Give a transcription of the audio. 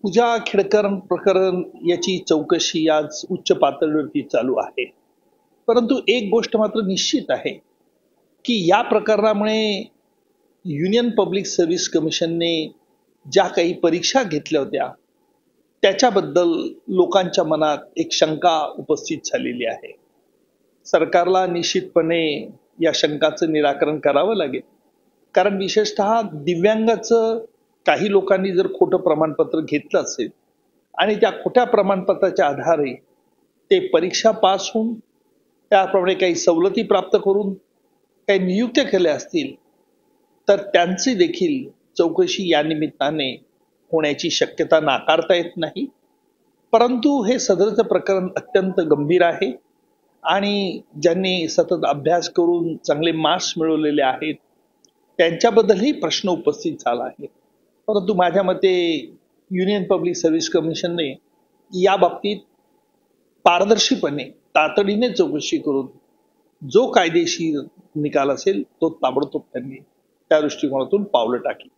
पूजा खेडकर प्रकरण याची चौकशी आज उच्च पातळीवरती चालू आहे. परंतु एक गोष्ट मात्र निश्चित आहे, की या प्रकरणामुळे युनियन पब्लिक सर्व्हिस कमिशनने ज्या काही परीक्षा घेतल्या होत्या, त्याच्याबद्दल लोकांच्या मनात एक शंका उपस्थित झालेली आहे. सरकारला निश्चितपणे या शंकाचं निराकरण करावं लागेल. कारण विशेषतः दिव्यांगाचं काही लोकांनी जर खोटं प्रमाणपत्र घेतलं असेल आणि त्या खोट्या प्रमाणपत्राच्या आधारे ते परीक्षा पास होऊन त्याप्रमाणे काही सवलती प्राप्त करून काही नियुक्त्या केल्या असतील, तर त्यांची देखील चौकशी या निमित्ताने होण्याची शक्यता नाकारता येत नाही. परंतु हे सदरचं प्रकरण अत्यंत गंभीर आहे आणि ज्यांनी सतत अभ्यास करून चांगले मार्क्स मिळवलेले आहेत, त्यांच्याबद्दलही प्रश्न उपस्थित झाला आहे. परंतु माझ्या मते युनियन पब्लिक सर्व्हिस कमिशनने या बाबतीत पारदर्शीपणे तातडीने चौकशी करून जो कायदेशीर निकाल असेल तो ताबडतोब त्यांनी त्या दृष्टिकोनातून पावलं टाकली.